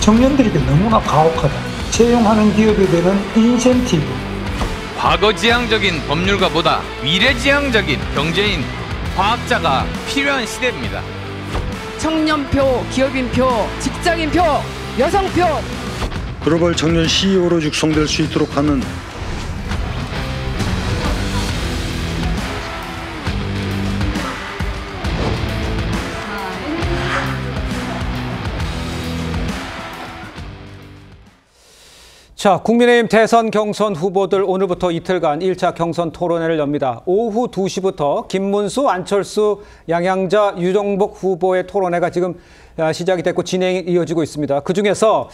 청년들에게 너무나 가혹하다. 채용하는 기업에 대한 인센티브. 과거지향적인 법률가보다 미래지향적인 경제인 과학자가 필요한 시대입니다. 청년표, 기업인표, 직장인표, 여성표. 글로벌 청년 CEO로 육성될 수 있도록 하는 자, 국민의힘 대선 경선 후보들 오늘부터 이틀간 1차 경선 토론회를 엽니다. 오후 2시부터 김문수, 안철수, 양양자, 유정복 후보의 토론회가 지금 시작이 됐고 진행이 이어지고 있습니다. 그중에서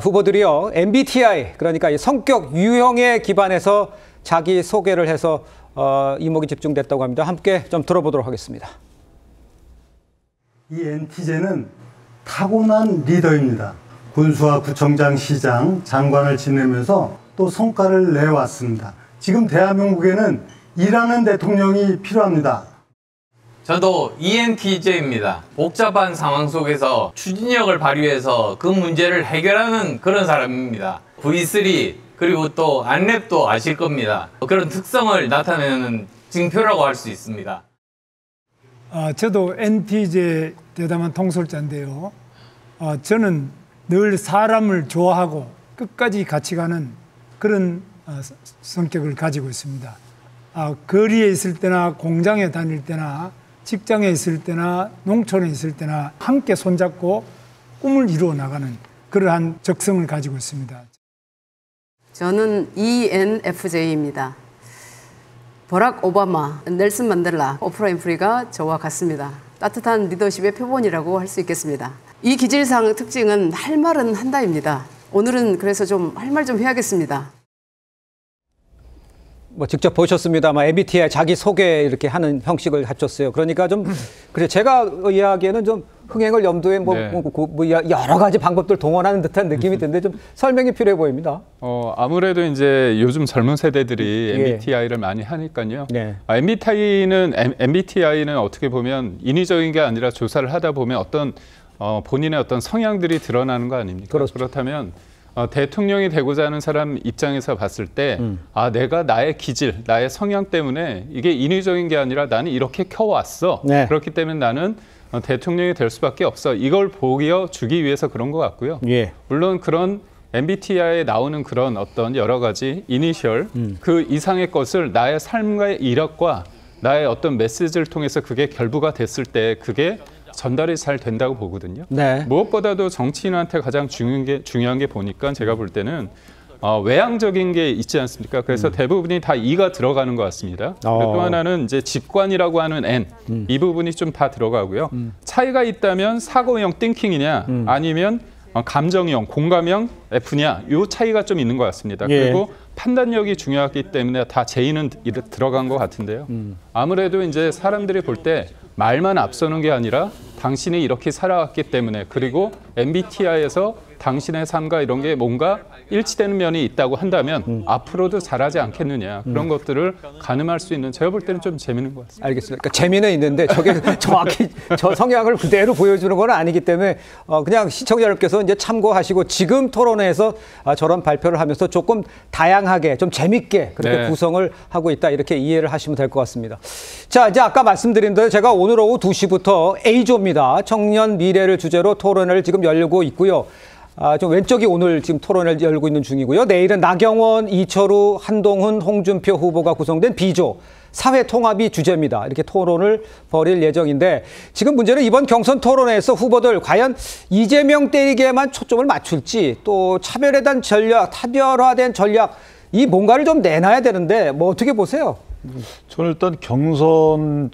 후보들이요, MBTI, 그러니까 이 성격 유형에 기반해서 자기 소개를 해서 이목이 집중됐다고 합니다. 함께 좀 들어보도록 하겠습니다. 이 NT제는 타고난 리더입니다. 군수와 구청장, 시장, 장관을 지내면서 또 성과를 내왔습니다. 지금 대한민국에는 일하는 대통령이 필요합니다. 저도 ENTJ입니다. 복잡한 상황 속에서 추진력을 발휘해서 그 문제를 해결하는 그런 사람입니다. V3 그리고 또 안랩도 아실 겁니다. 그런 특성을 나타내는 징표라고 할 수 있습니다. 저도 NTJ 대담한 통솔자인데요. 저는 늘 사람을 좋아하고 끝까지 같이 가는 그런 성격을 가지고 있습니다. 거리에 있을 때나 공장에 다닐 때나 직장에 있을 때나 농촌에 있을 때나 함께 손잡고 꿈을 이루어 나가는 그러한 적성을 가지고 있습니다. 저는 ENFJ입니다. 버락 오바마, 넬슨 만델라, 오프라 윈프리가 저와 같습니다. 따뜻한 리더십의 표본이라고 할 수 있겠습니다. 이 기질상 특징은 할 말은 한다입니다. 오늘은 그래서 좀 할 말 좀 해야겠습니다. 뭐 직접 보셨습니다만 MBTI 자기 소개 이렇게 하는 형식을 갖췄어요. 그러니까 좀 그래 제가 이야기에는 좀 흥행을 염두에 뭐 여러 가지 방법들 동원하는 듯한 느낌이 드는데 좀 설명이 필요해 보입니다. 아무래도 이제 요즘 젊은 세대들이 MBTI를 많이 하니까요. 네. MBTI는 어떻게 보면 인위적인 게 아니라 조사를 하다 보면 어떤 본인의 어떤 성향들이 드러나는 거 아닙니까? 그렇죠. 그렇다면 대통령이 되고자 하는 사람 입장에서 봤을 때 내가 나의 기질, 나의 성향 때문에 이게 인위적인 게 아니라 나는 이렇게 켜왔어. 네. 그렇기 때문에 나는 대통령이 될 수밖에 없어. 이걸 보여주기 위해서 그런 것 같고요. 예. 물론 그런 MBTI에 나오는 그런 어떤 여러 가지 이니셜 그 이상의 것을 나의 삶과의 이력과 나의 어떤 메시지를 통해서 그게 결부가 됐을 때 그게 전달이 잘 된다고 보거든요. 네. 무엇보다도 정치인한테 가장 중요한 게 보니까 제가 볼 때는 외향적인 게 있지 않습니까? 그래서 대부분이 다 E가 들어가는 것 같습니다. 또 하나는 이제 직관이라고 하는 N, 이 부분이 좀 다 들어가고요. 차이가 있다면 사고형 띵킹이냐 아니면 감정형, 공감형 F냐 이 차이가 좀 있는 것 같습니다. 예. 그리고 판단력이 중요하기 때문에 다 J는 들어간 것 같은데요. 아무래도 이제 사람들이 볼 때 말만 앞서는 게 아니라 당신이 이렇게 살아왔기 때문에 그리고 MBTI에서 당신의 삶과 이런 게 뭔가 일치되는 면이 있다고 한다면 앞으로도 잘하지 않겠느냐 그런 것들을 가늠할 수 있는 제가 볼 때는 좀 재미있는 것 같습니다. 알겠습니다. 그러니까 재미는 있는데 저게 정확히 저 성향을 그대로 보여주는 건 아니기 때문에 그냥 시청자 여러분께서 이제 참고하시고 지금 토론회에서 저런 발표를 하면서 조금 다양하게 좀 재밌게 그렇게 네. 구성을 하고 있다 이렇게 이해를 하시면 될 것 같습니다. 자, 이제 아까 말씀드린 대로 제가 오늘 오후 2시부터 A조입니다. 청년 미래를 주제로 토론회를 지금 열고 있고요. 좀 왼쪽이 오늘 지금 토론을 열고 있는 중이고요. 내일은 나경원, 이철우, 한동훈, 홍준표 후보가 구성된 B조 사회 통합이 주제입니다. 이렇게 토론을 벌일 예정인데 지금 문제는 이번 경선 토론회에서 후보들 과연 이재명 때리기에만 초점을 맞출지 또 차별에 대한 전략, 차별화된 전략 이 뭔가를 좀 내놔야 되는데 뭐 어떻게 보세요? 저는 일단 경선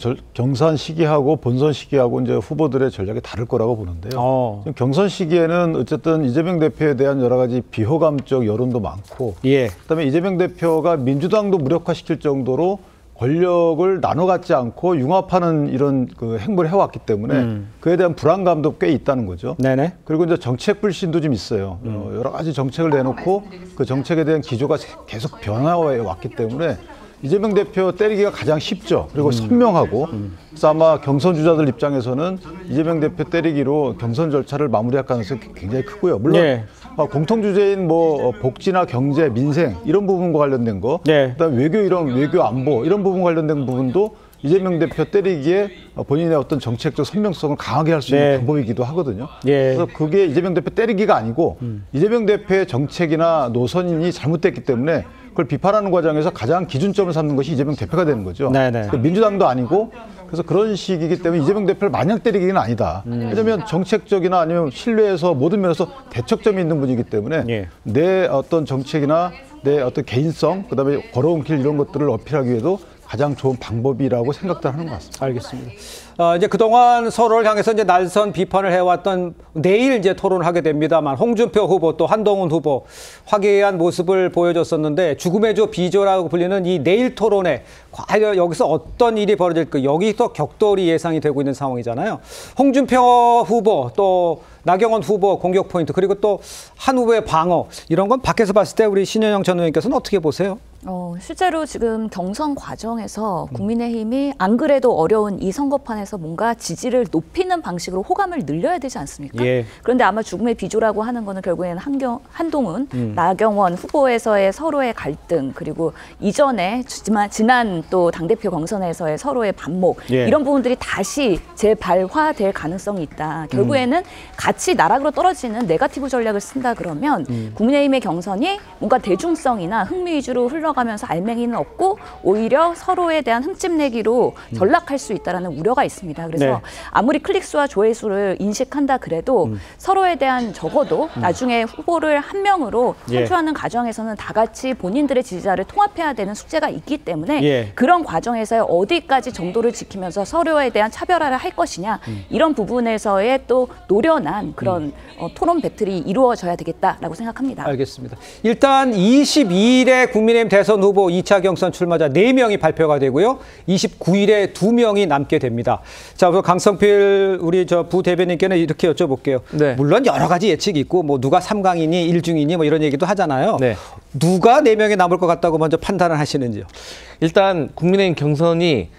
시기하고 본선 시기하고 이제 후보들의 전략이 다를 거라고 보는데요. 경선 시기에는 어쨌든 이재명 대표에 대한 여러 가지 비호감적 여론도 많고, 그다음에 이재명 대표가 민주당도 무력화시킬 정도로 권력을 나눠 갖지 않고 융합하는 이런 그 행보를 해왔기 때문에 그에 대한 불안감도 꽤 있다는 거죠. 네네. 그리고 이제 정책 불신도 좀 있어요. 여러 가지 정책을 내놓고 그 정책에 대한 기조가 계속 변화해 왔기 때문에 이재명 대표 때리기가 가장 쉽죠. 그리고 선명하고. 그래서 아마 경선 주자들 입장에서는 이재명 대표 때리기로 경선 절차를 마무리할 가능성이 굉장히 크고요. 물론 공통 주제인 뭐 복지나 경제, 민생 이런 부분과 관련된 거, 그다음에 외교 안보 이런 부분 관련된 부분도 이재명 대표 때리기에 본인의 어떤 정책적 선명성을 강하게 할 수 있는 방법이기도 하거든요. 그래서 그게 이재명 대표 때리기가 아니고 이재명 대표의 정책이나 노선이 잘못됐기 때문에 그걸 비판하는 과정에서 가장 기준점을 삼는 것이 이재명 대표가 되는 거죠. 민주당도 아니고 그래서 그런 식이기 때문에 이재명 대표를 마냥 때리기는 아니다. 왜냐하면 정책적이나 아니면 신뢰에서 모든 면에서 대척점이 있는 분이기 때문에 내 어떤 정책이나 내 어떤 개인성, 그다음에 걸어온 길 이런 것들을 어필하기 위해도 가장 좋은 방법이라고 생각들 하는 것 같습니다. 알겠습니다. 이제 그동안 서로를 향해서 이제 날선 비판을 해왔던 내일 이제 토론을 하게 됩니다만 홍준표 후보 또 한동훈 후보 화기애애한 모습을 보여줬었는데 죽음의 조 비조라고 불리는 이 내일 토론에 과연 여기서 어떤 일이 벌어질까 여기서 격돌이 예상이 되고 있는 상황이잖아요. 홍준표 후보 또 나경원 후보 공격 포인트 그리고 또 한 후보의 방어 이런 건 밖에서 봤을 때 우리 신현영 전 의원께서는 어떻게 보세요? 실제로 지금 경선 과정에서 국민의힘이 안 그래도 어려운 이 선거판에서 뭔가 지지를 높이는 방식으로 호감을 늘려야 되지 않습니까? 그런데 아마 죽음의 비조라고 하는 거는 결국에는 한동훈, 나경원 후보에서의 서로의 갈등 그리고 이전에 지난 또 당대표 경선에서의 서로의 반목 이런 부분들이 다시 재발화될 가능성이 있다. 결국에는 같이 나락으로 떨어지는 네거티브 전략을 쓴다 그러면 국민의힘의 경선이 뭔가 대중성이나 흥미 위주로 흘러가면서 알맹이는 없고 오히려 서로에 대한 흠집내기로 전락할 수 있다는 우려가 있습니다. 그래서 아무리 클릭수와 조회수를 인식한다 그래도 서로에 대한 적어도 나중에 후보를 한 명으로 선출하는 과정에서는 다 같이 본인들의 지지자를 통합해야 되는 숙제가 있기 때문에 그런 과정에서 어디까지 정도를 지키면서 서로에 대한 차별화를 할 것이냐 이런 부분에서의 또 노련한 그런 토론 배틀이 이루어져야 되겠다라고 생각합니다. 알겠습니다. 일단 22일에 국민의힘 대선 후보 2차 경선 출마자 4명이 발표가 되고요. 29일에 2명이 남게 됩니다. 자, 강성필 우리 부 대변인께는 이렇게 여쭤볼게요. 물론 여러 가지 예측이 있고 뭐 누가 3강이니 1중이니 뭐 이런 얘기도 하잖아요. 누가 4명이 남을 것 같다고 먼저 판단을 하시는지요? 일단 국민의힘 경선이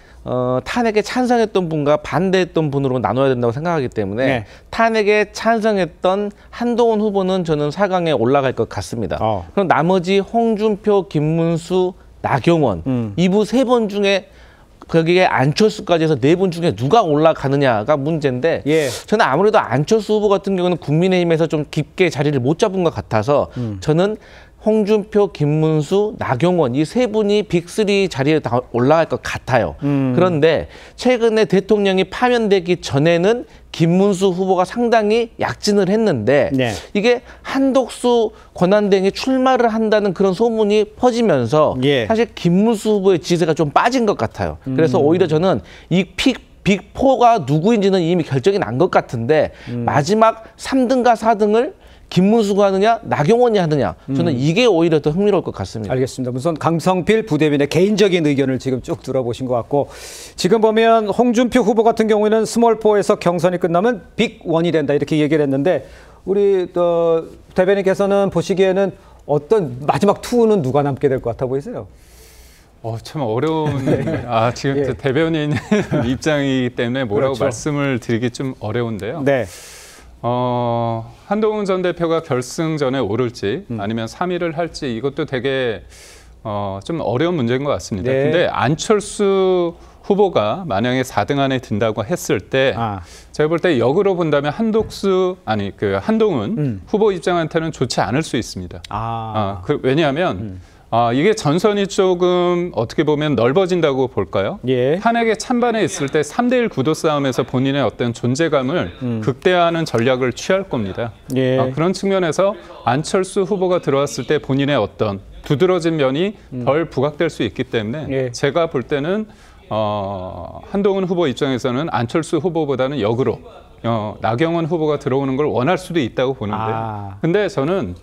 탄핵에 찬성했던 분과 반대했던 분으로 나눠야 된다고 생각하기 때문에 탄핵에 찬성했던 한동훈 후보는 저는 4강에 올라갈 것 같습니다. 그럼 나머지 홍준표, 김문수, 나경원 이부 3분 중에 거기에 안철수까지 해서 4분 중에 누가 올라가느냐가 문제인데 저는 아무래도 안철수 후보 같은 경우는 국민의힘에서 좀 깊게 자리를 못 잡은 것 같아서 저는 홍준표, 김문수, 나경원 이 3분이 빅3 자리에 다 올라갈 것 같아요. 그런데 최근에 대통령이 파면되기 전에는 김문수 후보가 상당히 약진을 했는데 이게 한독수 권한대행이 출마를 한다는 그런 소문이 퍼지면서 사실 김문수 후보의 지지세가 좀 빠진 것 같아요. 그래서 오히려 저는 이 빅4가 누구인지는 이미 결정이 난 것 같은데 마지막 3등과 4등을 김문수가 하느냐, 나경원이 하느냐. 저는 이게 오히려 더 흥미로울 것 같습니다. 알겠습니다. 우선 강성필 부대변인의 개인적인 의견을 지금 쭉 들어보신 것 같고 지금 보면 홍준표 후보 같은 경우에는 스몰4에서 경선이 끝나면 빅1이 된다 이렇게 얘기를 했는데 우리 대변인께서는 보시기에는 어떤 마지막 2는 누가 남게 될 것 같아 보이세요? 참 어려운 지금 대변인 입장이기 때문에 뭐라고 말씀을 드리기 좀 어려운데요. 한동훈 전 대표가 결승전에 오를지 아니면 3위를 할지 이것도 되게 좀 어려운 문제인 것 같습니다. 근데 안철수 후보가 만약에 4등 안에 든다고 했을 때 제가 볼 때 역으로 본다면 한동훈 후보 입장한테는 좋지 않을 수 있습니다. 왜냐하면 이게 전선이 조금 어떻게 보면 넓어진다고 볼까요? 탄핵의 찬반에 있을 때 3대1 구도 싸움에서 본인의 어떤 존재감을 극대화하는 전략을 취할 겁니다. 그런 측면에서 안철수 후보가 들어왔을 때 본인의 어떤 두드러진 면이 덜 부각될 수 있기 때문에 제가 볼 때는 한동훈 후보 입장에서는 안철수 후보보다는 역으로 나경원 후보가 들어오는 걸 원할 수도 있다고 보는데 근데 저는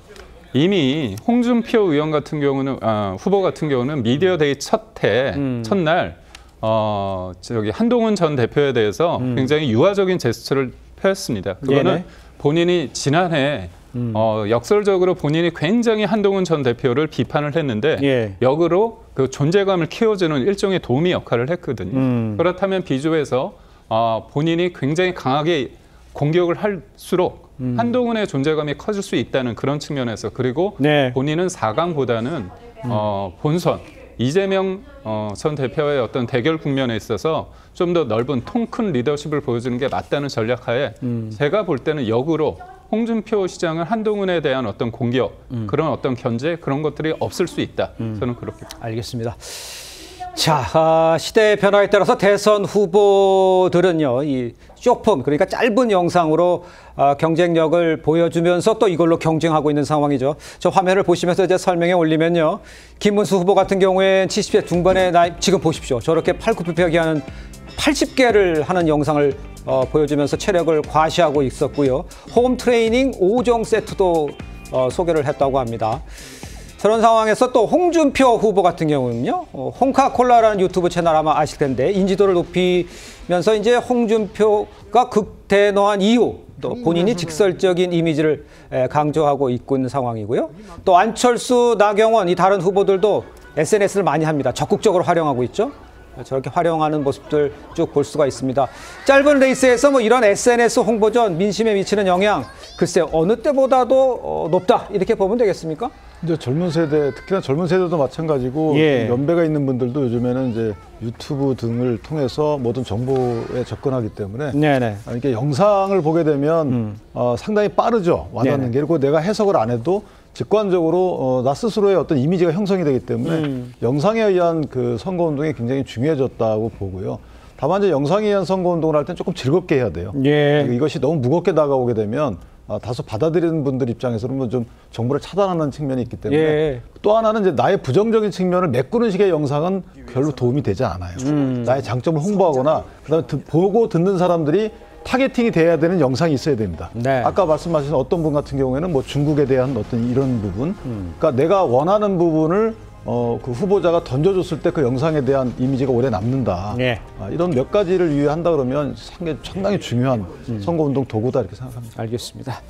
이미 홍준표 의원 같은 경우는 후보 같은 경우는 미디어데이 첫날 한동훈 전 대표에 대해서 굉장히 유화적인 제스처를 펴였습니다. 그거는 본인이 지난해 역설적으로 본인이 굉장히 한동훈 전 대표를 비판을 했는데 역으로 그 존재감을 키워주는 일종의 도미 역할을 했거든요. 그렇다면 비주에서 본인이 굉장히 강하게 공격을 할수록 한동훈의 존재감이 커질 수 있다는 그런 측면에서 그리고 본인은 4강보다는 본선 이재명 전 대표의 어떤 대결 국면에 있어서 좀 더 넓은 통 큰 리더십을 보여주는 게 맞다는 전략하에 제가 볼 때는 역으로 홍준표 시장은 한동훈에 대한 어떤 공격, 그런 어떤 견제 그런 것들이 없을 수 있다. 저는 그렇게 알겠습니다. 자, 시대의 변화에 따라서 대선 후보들은요, 이 쇼폼, 그러니까 짧은 영상으로 경쟁력을 보여주면서 또 이걸로 경쟁하고 있는 상황이죠. 저 화면을 보시면서 이제 설명에 올리면요. 김문수 후보 같은 경우엔 70대 중반의 나이, 지금 보십시오. 저렇게 팔굽혀펴기하는 80개를 하는 영상을 보여주면서 체력을 과시하고 있었고요. 홈 트레이닝 5종 세트도 소개를 했다고 합니다. 저런 상황에서 또 홍준표 후보 같은 경우는요, 홍카콜라라는 유튜브 채널 아마 아실 텐데 인지도를 높이면서 이제 홍준표가 극대노한 이유, 또 본인이 직설적인 이미지를 강조하고 있고 있는 상황이고요. 또 안철수, 나경원 이 다른 후보들도 SNS를 많이 합니다. 적극적으로 활용하고 있죠. 저렇게 활용하는 모습들 쭉 볼 수가 있습니다. 짧은 레이스에서 뭐 이런 SNS 홍보전 민심에 미치는 영향, 글쎄 어느 때보다도 높다 이렇게 보면 되겠습니까? 이제 젊은 세대, 특히나 젊은 세대도 마찬가지고 연배가 있는 분들도 요즘에는 이제 유튜브 등을 통해서 모든 정보에 접근하기 때문에 이렇게 영상을 보게 되면 상당히 빠르죠. 와닿는 게. 그리고 내가 해석을 안 해도 직관적으로 나 스스로의 어떤 이미지가 형성이 되기 때문에 영상에 의한 그 선거운동이 굉장히 중요해졌다고 보고요. 다만 이제 영상에 의한 선거운동을 할 때는 조금 즐겁게 해야 돼요. 이것이 너무 무겁게 다가오게 되면 다소 받아들이는 분들 입장에서는 뭐 좀 정보를 차단하는 측면이 있기 때문에 또 하나는 이제 나의 부정적인 측면을 메꾸는 식의 영상은 별로 도움이 되지 않아요. 나의 장점을 홍보하거나 그다음에 보고 듣는 사람들이 타겟팅이 돼야 되는 영상이 있어야 됩니다. 아까 말씀하신 어떤 분 같은 경우에는 뭐 중국에 대한 어떤 이런 부분, 그러니까 내가 원하는 부분을 그 후보자가 던져줬을 때 그 영상에 대한 이미지가 오래 남는다. 이런 몇 가지를 유의한다 그러면 상당히 중요한 선거운동 도구다 이렇게 생각합니다. 알겠습니다.